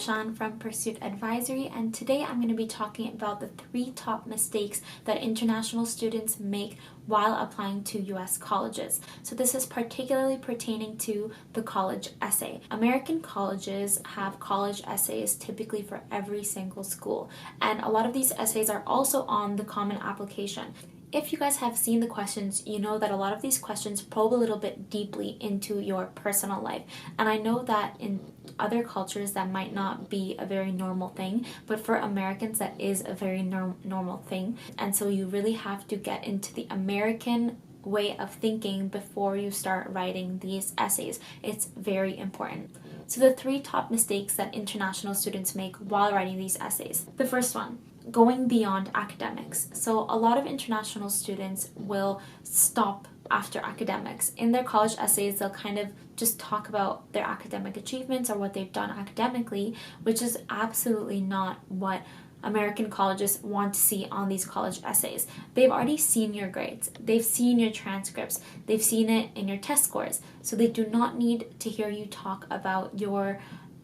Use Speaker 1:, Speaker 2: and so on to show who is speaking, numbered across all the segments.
Speaker 1: Afshan from Pursuit Advisory, and today I'm going to be talking about the 3 top mistakes that international students make while applying to US colleges. So this is particularly pertaining to the college essay. American colleges have college essays typically for every single school, and a lot of these essays are also on the Common Application. If you guys have seen the questions, you know that a lot of these questions probe a little bit deeply into your personal life. And I know that in other cultures that might not be a very normal thing, but for Americans that is a very normal thing. And so you really have to get into the American way of thinking before you start writing these essays. It's very important. So the 3 top mistakes that international students make while writing these essays. The first one, going beyond academics. So a lot of international students will stop after academics. In their college essays, they'll kind of just talk about their academic achievements or what they've done academically, which is absolutely not what American colleges want to see on these college essays. They've already seen your grades, they've seen your transcripts, they've seen it in your test scores. So they do not need to hear you talk about your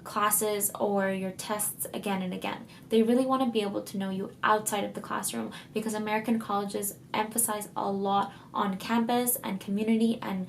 Speaker 1: classes or your tests again and again. They really want to be able to know you outside of the classroom, because American colleges emphasize a lot on campus and community and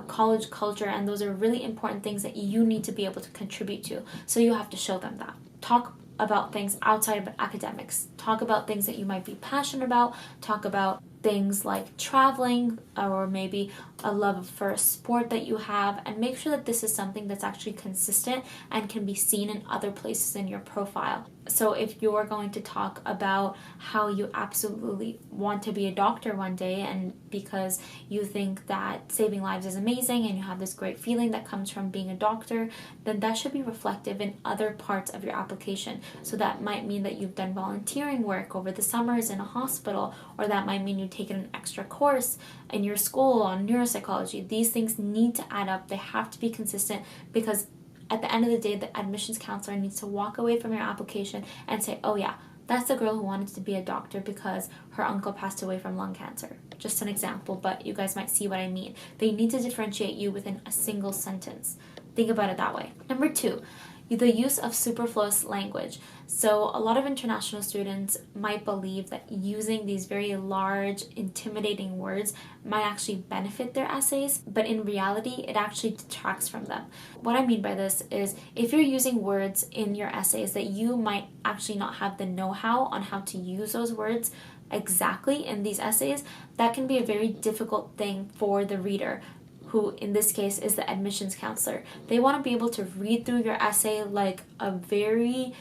Speaker 1: college culture, and those are really important things that you need to be able to contribute to. So you have to show them that. Talk about things outside of academics. Talk about things that you might be passionate about. Talk about things like traveling or maybe a love for a sport that you have, and make sure that this is something that's actually consistent and can be seen in other places in your profile. So if you're going to talk about how you absolutely want to be a doctor one day, and because you think that saving lives is amazing and you have this great feeling that comes from being a doctor, then that should be reflective in other parts of your application. So that might mean that you've done volunteering work over the summers in a hospital, or that might mean you've taken an extra course in your school on neuropsychology. These things need to add up. They have to be consistent, because at the end of the day, the admissions counselor needs to walk away from your application and say, oh yeah, that's the girl who wanted to be a doctor because her uncle passed away from lung cancer. Just an example, but you guys might see what I mean. They need to differentiate you within a single sentence. Think about it that way. Number 2, the use of superfluous language. So a lot of international students might believe that using these very large, intimidating words might actually benefit their essays, but in reality, it actually detracts from them. What I mean by this is, if you're using words in your essays that you might actually not have the know-how on how to use those words exactly in these essays, that can be a very difficult thing for the reader, who in this case is the admissions counselor. They want to be able to read through your essay like a very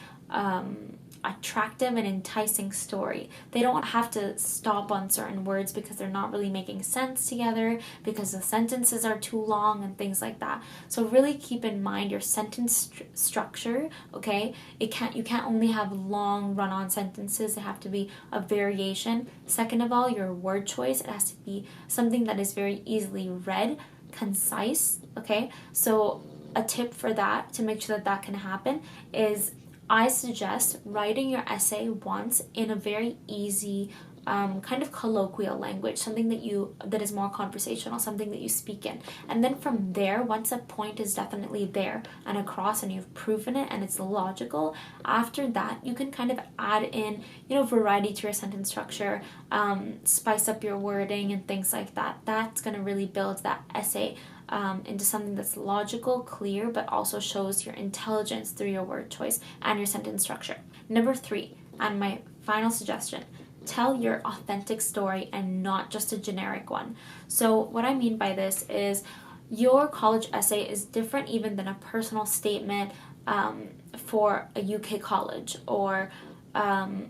Speaker 1: attractive and enticing story. They don't have to stop on certain words because they're not really making sense together, because the sentences are too long and things like that. So really keep in mind your sentence structure, okay? You can't only have long run-on sentences. They have to be a variation. Second of all, your word choice, it has to be something that is very easily read, concise, okay? So a tip for that, to make sure that that can happen, is I suggest writing your essay once in a very easy kind of colloquial language, something that is more conversational, something that you speak in. And then from there, once a point is definitely there and across and you've proven it and it's logical, after that you can kind of add in, variety to your sentence structure, spice up your wording and things like that. That's going to really build that essay into something that's logical, clear, but also shows your intelligence through your word choice and your sentence structure. Number 3, and my final suggestion, tell your authentic story and not just a generic one. So what I mean by this is, your college essay is different even than a personal statement for a UK college, or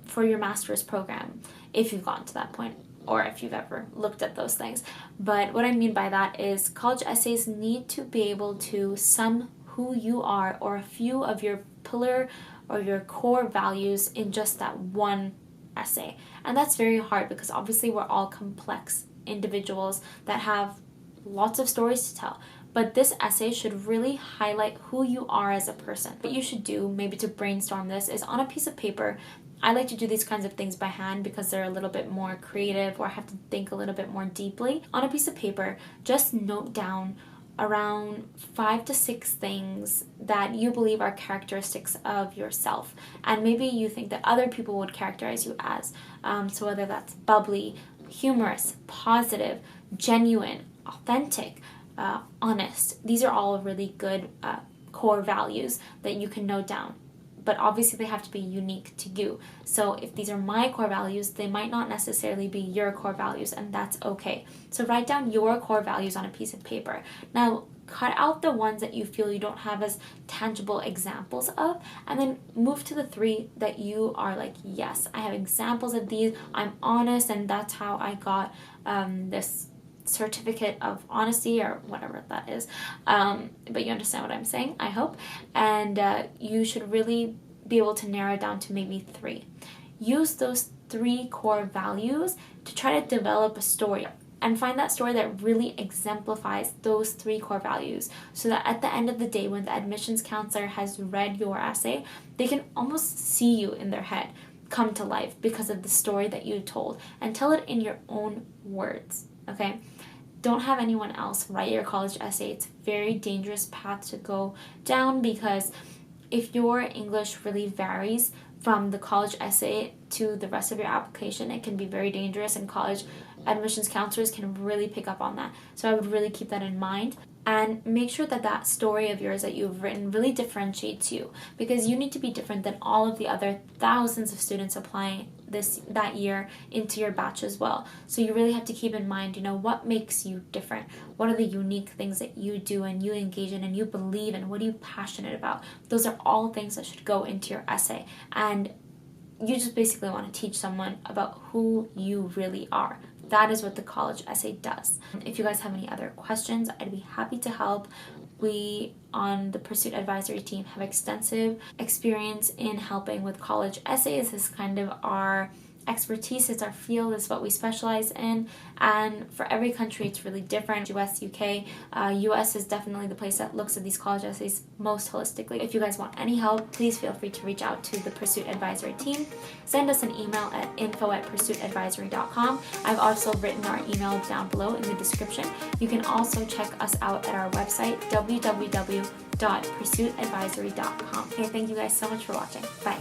Speaker 1: for your master's program, if you've gotten to that point, or if you've ever looked at those things. But what I mean by that is, college essays need to be able to sum who you are, or a few of your pillar or your core values, in just that one essay. And that's very hard, because obviously we're all complex individuals that have lots of stories to tell. But this essay should really highlight who you are as a person. What you should do, maybe to brainstorm this, is on a piece of paper. I like to do these kinds of things by hand because they're a little bit more creative, or I have to think a little bit more deeply. On a piece of paper, just note down around 5 to 6 things that you believe are characteristics of yourself, and maybe you think that other people would characterize you as. So whether that's bubbly, humorous, positive, genuine, authentic, honest. These are all really good core values that you can note down. But obviously they have to be unique to you. So if these are my core values, they might not necessarily be your core values, and that's okay. So write down your core values on a piece of paper. Now, cut out the ones that you feel you don't have as tangible examples of, and then move to the 3 that you are like, yes, I have examples of these, I'm honest, and that's how I got this certificate of honesty or whatever that is, but you understand what I'm saying, I hope. And you should really be able to narrow it down to maybe 3. Use those 3 core values to try to develop a story, and find that story that really exemplifies those 3 core values, so that at the end of the day, when the admissions counselor has read your essay, they can almost see you in their head come to life because of the story that you told, and tell it in your own words. Okay, don't have anyone else write your college essay. It's a very dangerous path to go down, because if your English really varies from the college essay to the rest of your application, it can be very dangerous, and college admissions counselors can really pick up on that. So I would really keep that in mind. And make sure that that story of yours that you've written really differentiates you, because you need to be different than all of the other thousands of students applying that year into your batch as well. So you really have to keep in mind, what makes you different? What are the unique things that you do and you engage in and you believe in? What are you passionate about? Those are all things that should go into your essay. And you just basically want to teach someone about who you really are. That is what the college essay does. If you guys have any other questions, I'd be happy to help. We on the Pursuit Advisory team have extensive experience in helping with college essays. This is kind of our expertise, it's our field, it's what we specialize in, and for every country it's really different. US, UK, US is definitely the place that looks at these college essays most holistically. If you guys want any help, please feel free to reach out to the Pursuit Advisory team. Send us an email at info@pursuitadvisory.com. I've also written our email down below in the description. You can also check us out at our website, www.pursuitadvisory.com. Okay, thank you guys so much for watching. Bye.